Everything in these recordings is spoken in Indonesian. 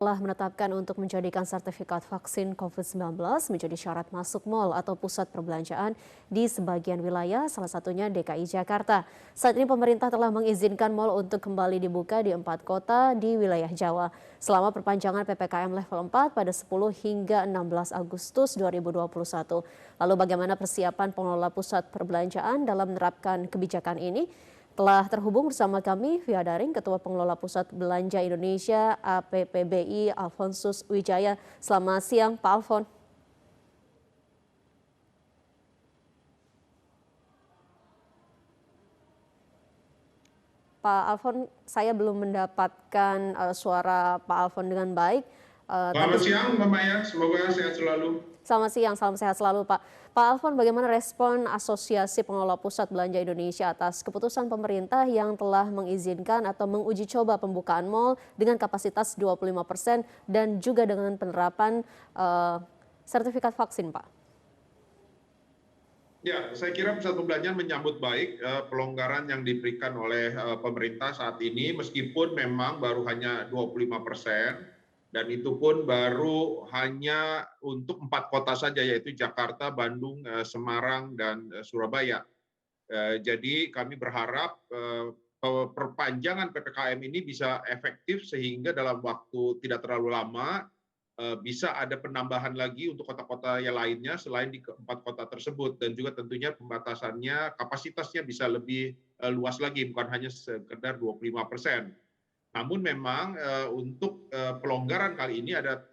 Telah menetapkan untuk menjadikan sertifikat vaksin COVID-19 menjadi syarat masuk mal atau pusat perbelanjaan di sebagian wilayah, salah satunya DKI Jakarta. Saat ini pemerintah telah mengizinkan mal untuk kembali dibuka di 4 kota di wilayah Jawa selama perpanjangan PPKM level 4 pada 10 hingga 16 Agustus 2021. Lalu bagaimana persiapan pengelola pusat perbelanjaan dalam menerapkan kebijakan ini? Telah terhubung bersama kami via daring Ketua Pengelola Pusat Belanja Indonesia APPBI Alfonsus Wijaya. Selamat siang Pak Alfon. Pak Alfon, saya belum mendapatkan suara Pak Alfon dengan baik. Selamat siang Mbak Maya, semoga sehat selalu. Selamat siang, salam sehat selalu Pak. Pak Alfon, bagaimana respon Asosiasi Pengelola Pusat Belanja Indonesia atas keputusan pemerintah yang telah mengizinkan atau menguji coba pembukaan mal dengan kapasitas 25% dan juga dengan penerapan sertifikat vaksin, Pak? Ya, saya kira pusat perbelanjaan menyambut baik pelonggaran yang diberikan oleh pemerintah saat ini, meskipun memang baru hanya 25%, dan itu pun baru hanya untuk 4 kota saja, yaitu Jakarta, Bandung, Semarang, dan Surabaya. Jadi kami berharap perpanjangan PPKM ini bisa efektif sehingga dalam waktu tidak terlalu lama bisa ada penambahan lagi untuk kota-kota yang lainnya selain di keempat kota tersebut, dan juga tentunya pembatasannya kapasitasnya bisa lebih luas lagi, bukan hanya sekedar 25%. Namun memang untuk pelonggaran kali ini ada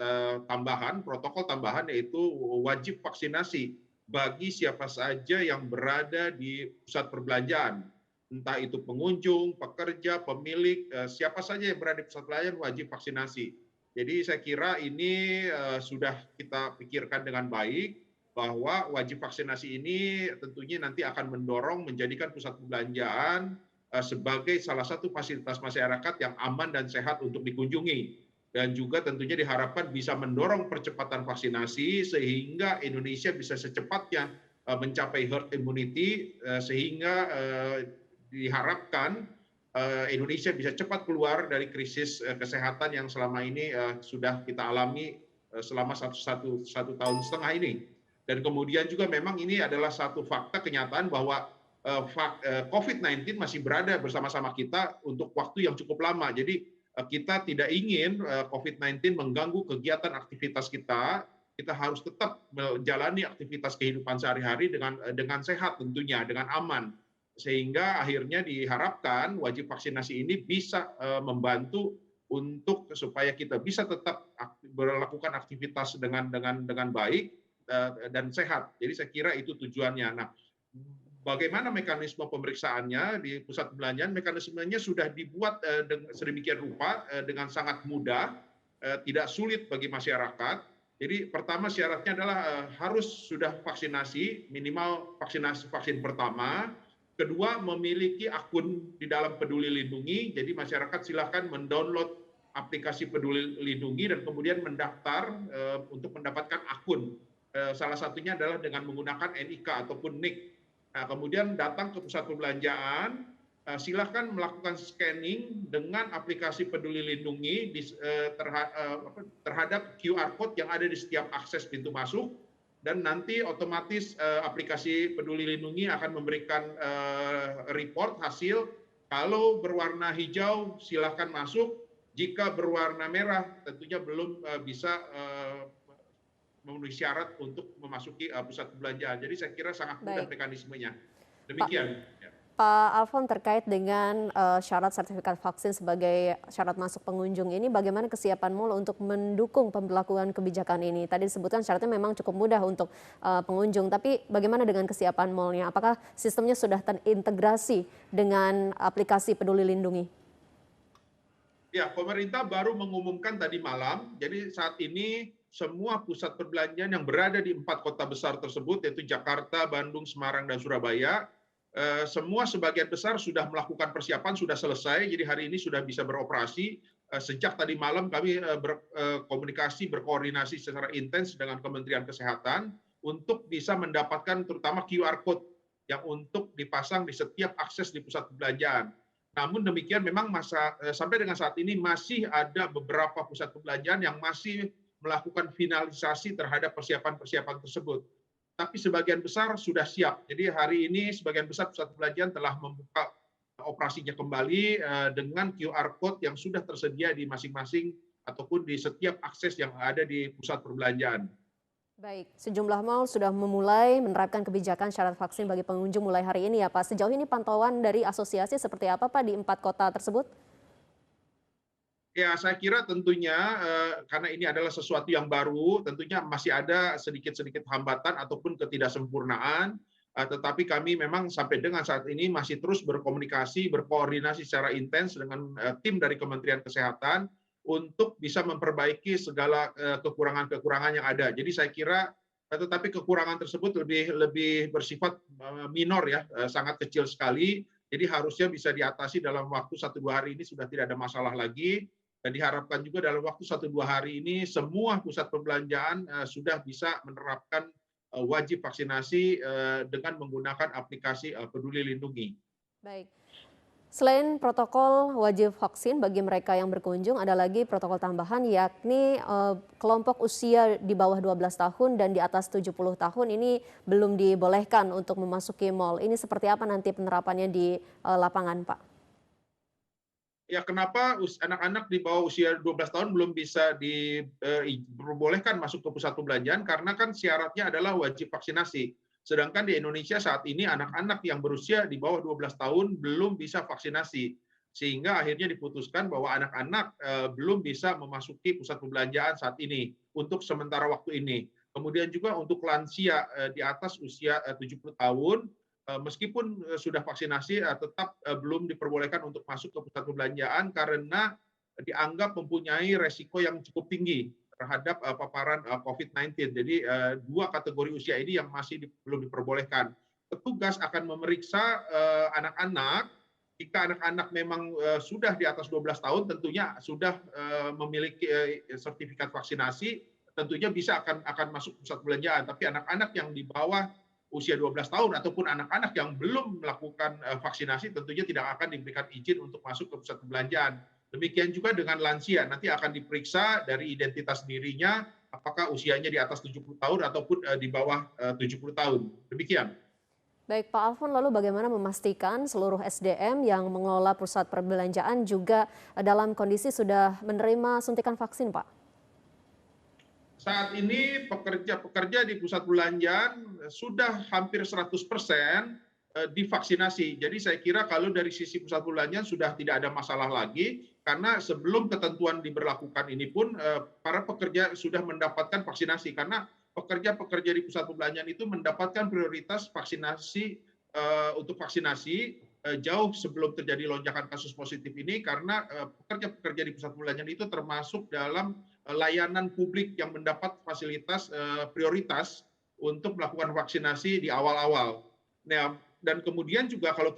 protokol tambahan, yaitu wajib vaksinasi bagi siapa saja yang berada di pusat perbelanjaan. Entah itu pengunjung, pekerja, pemilik, siapa saja yang berada di pusat perbelanjaan wajib vaksinasi. Jadi saya kira ini sudah kita pikirkan dengan baik, bahwa wajib vaksinasi ini tentunya nanti akan mendorong menjadikan pusat perbelanjaan sebagai salah satu fasilitas masyarakat yang aman dan sehat untuk dikunjungi. Dan juga tentunya diharapkan bisa mendorong percepatan vaksinasi sehingga Indonesia bisa secepatnya mencapai herd immunity, sehingga diharapkan Indonesia bisa cepat keluar dari krisis kesehatan yang selama ini sudah kita alami selama satu tahun setengah ini. Dan kemudian juga memang ini adalah satu fakta kenyataan bahwa COVID-19 masih berada bersama-sama kita untuk waktu yang cukup lama. Jadi kita tidak ingin COVID-19 mengganggu kegiatan aktivitas kita. Kita harus tetap menjalani aktivitas kehidupan sehari-hari dengan sehat tentunya, dengan aman, sehingga akhirnya diharapkan wajib vaksinasi ini bisa membantu untuk supaya kita bisa tetap melakukan aktivitas dengan baik dan sehat. Jadi saya kira itu tujuannya. Nah, bagaimana mekanisme pemeriksaannya di pusat perbelanjaan? Mekanismenya sudah dibuat sedemikian rupa dengan sangat mudah, tidak sulit bagi masyarakat. Jadi pertama syaratnya adalah harus sudah vaksinasi, minimal vaksin pertama. Kedua, memiliki akun di dalam Peduli Lindungi. Jadi masyarakat silakan mendownload aplikasi Peduli Lindungi dan kemudian mendaftar untuk mendapatkan akun. Salah satunya adalah dengan menggunakan NIK ataupun NIK. Nah, kemudian datang ke pusat perbelanjaan, silakan melakukan scanning dengan aplikasi Peduli Lindungi terhadap QR code yang ada di setiap akses pintu masuk, dan nanti otomatis aplikasi Peduli Lindungi akan memberikan report hasil. Kalau berwarna hijau silakan masuk, jika berwarna merah tentunya belum bisa memenuhi syarat untuk memasuki pusat perbelanjaan. Jadi saya kira sangat mudah mekanismenya. Demikian. Pak Alfon, terkait dengan syarat sertifikat vaksin sebagai syarat masuk pengunjung ini, bagaimana kesiapan mal untuk mendukung pemberlakuan kebijakan ini? Tadi disebutkan syaratnya memang cukup mudah untuk pengunjung, tapi bagaimana dengan kesiapan malnya? Apakah sistemnya sudah terintegrasi dengan aplikasi Peduli Lindungi? Ya, pemerintah baru mengumumkan tadi malam, jadi saat ini semua pusat perbelanjaan yang berada di 4 kota besar tersebut, yaitu Jakarta, Bandung, Semarang, dan Surabaya, semua sebagian besar sudah melakukan persiapan, sudah selesai, jadi hari ini sudah bisa beroperasi. Sejak tadi malam kami berkoordinasi secara intens dengan Kementerian Kesehatan untuk bisa mendapatkan terutama QR Code yang untuk dipasang di setiap akses di pusat perbelanjaan. Namun demikian memang sampai dengan saat ini masih ada beberapa pusat perbelanjaan yang masih melakukan finalisasi terhadap persiapan-persiapan tersebut. Tapi sebagian besar sudah siap. Jadi hari ini sebagian besar pusat perbelanjaan telah membuka operasinya kembali dengan QR code yang sudah tersedia di masing-masing ataupun di setiap akses yang ada di pusat perbelanjaan. Baik, sejumlah mal sudah memulai menerapkan kebijakan syarat vaksin bagi pengunjung mulai hari ini ya Pak. Sejauh ini pantauan dari asosiasi seperti apa Pak di 4 kota tersebut? Ya, saya kira tentunya karena ini adalah sesuatu yang baru, tentunya masih ada sedikit-sedikit hambatan ataupun ketidaksempurnaan, tetapi kami memang sampai dengan saat ini masih terus berkomunikasi, berkoordinasi secara intens dengan tim dari Kementerian Kesehatan untuk bisa memperbaiki segala kekurangan-kekurangan yang ada. Jadi saya kira, tetapi kekurangan tersebut lebih bersifat minor ya, sangat kecil sekali. Jadi harusnya bisa diatasi dalam waktu 1-2 hari ini sudah tidak ada masalah lagi. Dan diharapkan juga dalam waktu 1-2 hari ini semua pusat perbelanjaan sudah bisa menerapkan wajib vaksinasi dengan menggunakan aplikasi Peduli Lindungi. Baik. Selain protokol wajib vaksin bagi mereka yang berkunjung, ada lagi protokol tambahan yakni kelompok usia di bawah 12 tahun dan di atas 70 tahun ini belum dibolehkan untuk memasuki mal. Ini seperti apa nanti penerapannya di lapangan, Pak? Ya, kenapa anak-anak di bawah usia 12 tahun belum bisa diperbolehkan masuk ke pusat perbelanjaan? Karena kan syaratnya adalah wajib vaksinasi. Sedangkan di Indonesia saat ini anak-anak yang berusia di bawah 12 tahun belum bisa vaksinasi. Sehingga akhirnya diputuskan bahwa anak-anak belum bisa memasuki pusat perbelanjaan saat ini untuk sementara waktu ini. Kemudian juga untuk lansia di atas usia 70 tahun, meskipun sudah vaksinasi tetap belum diperbolehkan untuk masuk ke pusat perbelanjaan karena dianggap mempunyai resiko yang cukup tinggi terhadap paparan COVID-19. Jadi 2 kategori usia ini yang masih belum diperbolehkan. Petugas akan memeriksa anak-anak. Jika anak-anak memang sudah di atas 12 tahun, tentunya sudah memiliki sertifikat vaksinasi, tentunya bisa akan masuk pusat perbelanjaan. Tapi anak-anak yang di bawah usia 12 tahun ataupun anak-anak yang belum melakukan vaksinasi tentunya tidak akan diberikan izin untuk masuk ke pusat perbelanjaan. Demikian juga dengan lansia, nanti akan diperiksa dari identitas dirinya apakah usianya di atas 70 tahun ataupun di bawah 70 tahun. Demikian. Baik Pak Alfon, lalu bagaimana memastikan seluruh SDM yang mengelola pusat perbelanjaan juga dalam kondisi sudah menerima suntikan vaksin, Pak? Saat ini pekerja-pekerja di pusat perbelanjaan sudah hampir 100% divaksinasi. Jadi saya kira kalau dari sisi pusat perbelanjaan sudah tidak ada masalah lagi, karena sebelum ketentuan diberlakukan ini pun para pekerja sudah mendapatkan vaksinasi. Karena pekerja-pekerja di pusat perbelanjaan itu mendapatkan prioritas vaksinasi untuk vaksinasi jauh sebelum terjadi lonjakan kasus positif ini, karena pekerja-pekerja di pusat perbelanjaan itu termasuk dalam layanan publik yang mendapat fasilitas prioritas untuk melakukan vaksinasi di awal-awal. Nah, dan kemudian juga kalau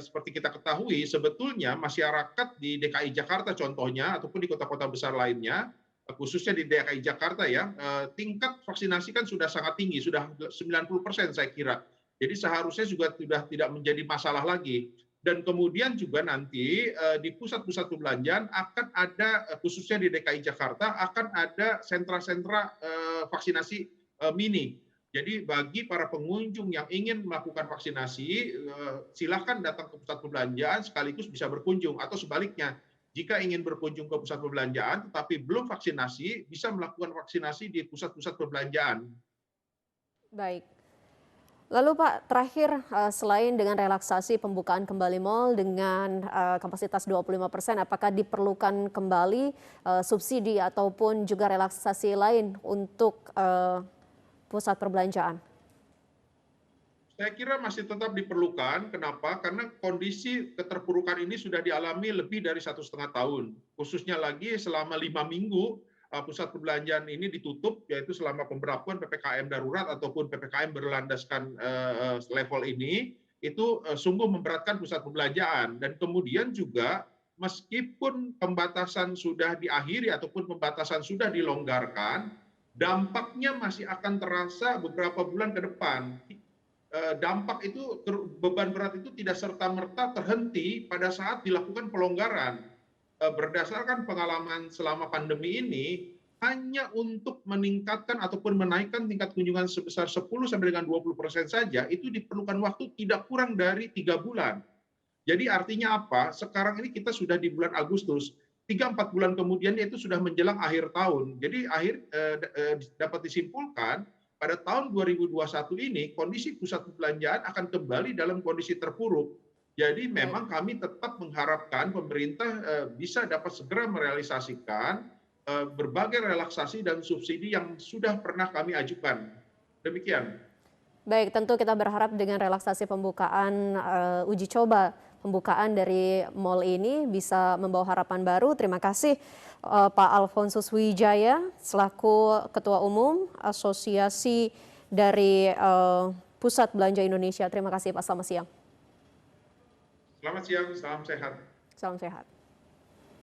seperti kita ketahui, sebetulnya masyarakat di DKI Jakarta contohnya ataupun di kota-kota besar lainnya, khususnya di DKI Jakarta ya, tingkat vaksinasi kan sudah sangat tinggi, sudah 90% saya kira. Jadi seharusnya juga sudah tidak menjadi masalah lagi. Dan kemudian juga nanti di pusat-pusat perbelanjaan akan ada, khususnya di DKI Jakarta, akan ada sentra-sentra vaksinasi mini. Jadi bagi para pengunjung yang ingin melakukan vaksinasi, silakan datang ke pusat perbelanjaan sekaligus bisa berkunjung. Atau sebaliknya, jika ingin berkunjung ke pusat perbelanjaan tetapi belum vaksinasi, bisa melakukan vaksinasi di pusat-pusat perbelanjaan. Baik. Lalu Pak, terakhir selain dengan relaksasi pembukaan kembali mal dengan kapasitas 25%, apakah diperlukan kembali subsidi ataupun juga relaksasi lain untuk pusat perbelanjaan? Saya kira masih tetap diperlukan. Kenapa? Karena kondisi keterpurukan ini sudah dialami lebih dari 1,5 tahun. Khususnya lagi selama 5 minggu pusat perbelanjaan ini ditutup, yaitu selama pemberlakuan PPKM darurat ataupun PPKM berlandaskan level ini, itu sungguh memberatkan pusat perbelanjaan. Dan kemudian juga meskipun pembatasan sudah diakhiri ataupun pembatasan sudah dilonggarkan, dampaknya masih akan terasa beberapa bulan ke depan. dampak itu beban berat itu tidak serta-merta terhenti pada saat dilakukan pelonggaran. Berdasarkan pengalaman selama pandemi ini, hanya untuk meningkatkan ataupun menaikkan tingkat kunjungan sebesar 10 sampai dengan 20% saja itu diperlukan waktu tidak kurang dari 3 bulan. Jadi artinya apa? Sekarang ini kita sudah di bulan Agustus, 3-4 bulan kemudian itu sudah menjelang akhir tahun. Jadi dapat disimpulkan pada tahun 2021 ini kondisi pusat perbelanjaan akan kembali dalam kondisi terpuruk. Jadi memang kami tetap mengharapkan pemerintah bisa dapat segera merealisasikan berbagai relaksasi dan subsidi yang sudah pernah kami ajukan. Demikian. Baik, tentu kita berharap dengan relaksasi pembukaan uji coba pembukaan dari mal ini bisa membawa harapan baru. Terima kasih Pak Alfonsus Wijaya selaku Ketua Umum Asosiasi dari Pusat Belanja Indonesia. Terima kasih Pak, selamat siang. Selamat siang, salam sehat. Salam sehat.